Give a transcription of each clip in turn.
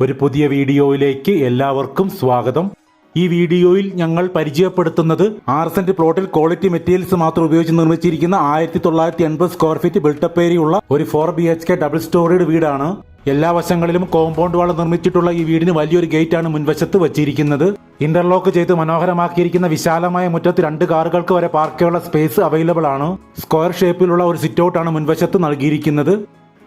ഒരു പുതിയ വീഡിയോയിലേക്ക് എല്ലാവർക്കും സ്വാഗതം. ഈ വീഡിയോയിൽ ഞങ്ങൾ പരിചയപ്പെടുത്തുന്നത് 6 സെന്റ് പ്ലോട്ടിൽ ക്വാളിറ്റി മെറ്റീരിയൽസ് മാത്രം ഉപയോഗിച്ച് നിർമ്മിച്ചിരിക്കുന്ന 1980 സ്ക്വയർ ഫീറ്റ് ബിൽട്ടപ്പ് ഏരിയയുള്ള ഒരു 4 BHK ഡബിൾ സ്റ്റോറീഡ് വീടാണ്. എല്ലാ വശങ്ങളിലും കോമ്പൗണ്ട് വാൾ നിർമ്മിച്ചിട്ടുള്ള ഈ വീടിന് വലിയൊരു ഗേറ്റാണ് മുൻവശത്ത് വച്ചിരിക്കുന്നത്. ഇന്റർലോക്ക് ചെയ്ത് മനോഹരമാക്കിയിരിക്കുന്ന വിശാലമായ മുറ്റത്ത് 2 കാറുകൾക്ക് വരെ പാർക്ക് ചെയ്യാനുള്ള സ്പേസ് അവൈലബിൾ ആണ്. സ്ക്വയർ ഷേപ്പിലുള്ള ഒരു സിറ്റ് ഔട്ടാണ് മുൻവശത്ത് നൽകിയിരിക്കുന്നത്.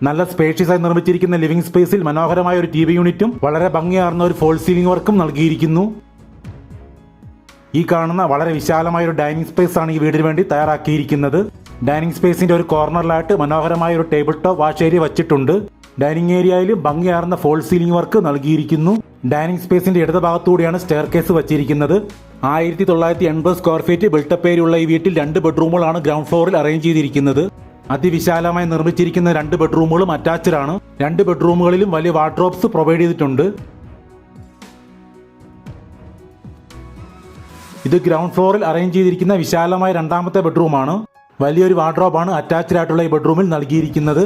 നല്ല സ്പേഷ്യസായി നിർമ്മിച്ചിരിക്കുന്ന ലിവിംഗ് സ്പേസിൽ മനോഹരമായ ഒരു TV യൂണിറ്റും വളരെ ഭംഗിയാർന്ന ഒരു ഫോൾ സീലിംഗ് വർക്കും നൽകിയിരിക്കുന്നു. ഈ കാണുന്ന വളരെ വിശാലമായ ഒരു ഡൈനിങ് സ്പേസ് ആണ് ഈ വീടിന് വേണ്ടി തയ്യാറാക്കിയിരിക്കുന്നത്. ഡൈനിങ് സ്പേസിന്റെ ഒരു കോർണറിലായിട്ട് മനോഹരമായ ഒരു ടേബിൾ ടോപ്പ് വാഷ് ഏരിയ വച്ചിട്ടുണ്ട്. ഡൈനിങ് ഏരിയയിൽ ഭംഗിയാർന്ന ഫോൾ സീലിംഗ് വർക്ക് നൽകിയിരിക്കുന്നു. ഡൈനിങ് സ്പേസിന്റെ ഇടത് ഭാഗത്തുകൂടിയാണ് സ്റ്റെയർ കേസ് വച്ചിരിക്കുന്നത്. 1980 സ്ക്വയർ ഫീറ്റ് ബിൽട്ടപ്പ് ഏരിയയുള്ള ഈ വീട്ടിൽ 2 ബെഡ്റൂമുകളാണ് ഗ്രൗണ്ട് ഫ്ലോറിൽ അറേഞ്ച് ചെയ്തിരിക്കുന്നത്. അതിവിശാലമായി നിർമ്മിച്ചിരിക്കുന്ന 2 ബെഡ്റൂമുകളും അറ്റാച്ച്ഡ് ആണ്. 2 ബെഡ്റൂമുകളിലും വലിയ വാർഡ്രോബ്സ് പ്രൊവൈഡ് ചെയ്തിട്ടുണ്ട്. ഇത് ഗ്രൗണ്ട് ഫ്ലോറിൽ അറേഞ്ച് ചെയ്തിരിക്കുന്ന വിശാലമായ 2ാമത്തെ ബെഡ്റൂമാണ്. വലിയൊരു വാർഡ്രോബാണ് അറ്റാച്ച്ഡ് ആയിട്ടുള്ള ഈ ബെഡ്റൂമിൽ നൽകിയിരിക്കുന്നത്.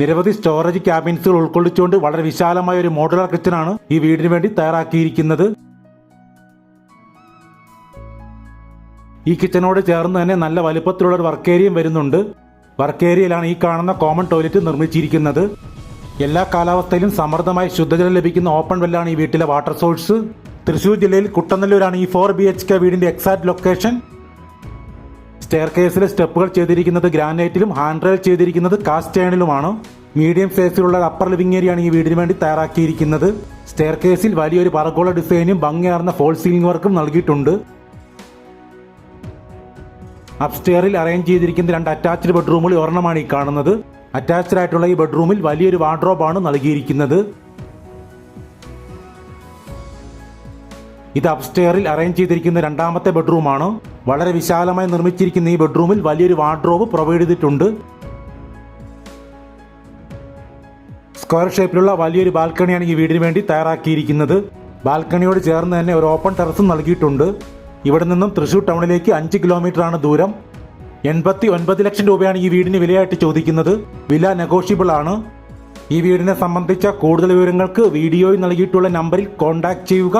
നിരവധി സ്റ്റോറേജ് ക്യാബിൻസുകൾ ഉൾക്കൊള്ളിച്ചുകൊണ്ട് വളരെ വിശാലമായ ഒരു മോഡുലാർ കിച്ചണാണ് ഈ വീടിന് വേണ്ടി തയ്യാറാക്കിയിരിക്കുന്നത്. ഈ കിച്ചനോട് ചേർന്ന് തന്നെ നല്ല വലുപ്പത്തിലുള്ള ഒരു വർക്ക് ഏരിയയും വരുന്നുണ്ട്. വർക്ക് ഏരിയയിലാണ് ഈ കാണുന്ന കോമൺ ടോയ്ലറ്റ് നിർമ്മിച്ചിരിക്കുന്നത്. എല്ലാ കാലാവസ്ഥയിലും സമൃദ്ധമായി ശുദ്ധജലം ലഭിക്കുന്ന ഓപ്പൺ വെല്ലാണ് ഈ വീട്ടിലെ വാട്ടർ സോഴ്സ്. തൃശൂർ ജില്ലയിൽ കുട്ടനല്ലൂരാണ് ഈ 4 BHK വീടിന്റെ എക്സാക്ട് ലൊക്കേഷൻ. സ്റ്റെയർ കേസിലെ സ്റ്റെപ്പുകൾ ചെയ്തിരിക്കുന്നത് ഗ്രാനൈറ്റിലും ഹാൻഡ് റെയിൽ ചെയ്തിരിക്കുന്നത് കാസ്റ്റ് അയണിലുമാണ്. മീഡിയം സൈസിലുള്ള അപ്പർ ലിവിംഗ് ഏരിയയാണ് ഈ വീടിന് വേണ്ടി തയ്യാറാക്കിയിരിക്കുന്നത്. സ്റ്റെയർ കേസിൽ വലിയൊരു പറഗോള ഡിസൈനും ഭംഗിയാർന്ന ഫോൾ സീലിംഗ് വർക്കും നൽകിയിട്ടുണ്ട്. അപ്സ്റ്റെയറിൽ അറേഞ്ച് ചെയ്തിരിക്കുന്ന 2 അറ്റാച്ച്ഡ് ബെഡ്റൂമുകൾ ഒരെണ്ണമാണ് ഈ കാണുന്നത്. അറ്റാച്ച്ഡ് ആയിട്ടുള്ള ഈ ബെഡ്റൂമിൽ വലിയൊരു വാർഡ്രോബാണ് നൽകിയിരിക്കുന്നത്. ഇത് അപ്സ്റ്റെയറിൽ അറേഞ്ച് ചെയ്തിരിക്കുന്ന 2ാമത്തെ ബെഡ്റൂമാണ്. വളരെ വിശാലമായി നിർമ്മിച്ചിരിക്കുന്ന ഈ ബെഡ്റൂമിൽ വലിയൊരു വാർഡ്രോബ് പ്രൊവൈഡ് ചെയ്തിട്ടുണ്ട്. സ്ക്വയർ ഷേപ്പിലുള്ള വലിയൊരു ബാൽക്കണിയാണ് ഈ വീടിന് വേണ്ടി തയ്യാറാക്കിയിരിക്കുന്നത്. ബാൽക്കണിയോട് ചേർന്ന് തന്നെ ഒരു ഓപ്പൺ ടെറസും നൽകിയിട്ടുണ്ട്. ഇവിടെ നിന്നും തൃശൂർ ടൗണിലേക്ക് 5 കിലോമീറ്റർ ആണ് ദൂരം. 89 ലക്ഷം രൂപയാണ് ഈ വീടിന് വിലയായിട്ട് ചോദിക്കുന്നത്. വില നെഗോഷ്യബിൾ ആണ്. ഈ വീടിനെ സംബന്ധിച്ച കൂടുതൽ വിവരങ്ങൾക്ക് വീഡിയോയിൽ നൽകിയിട്ടുള്ള നമ്പറിൽ കോൺടാക്ട് ചെയ്യുക.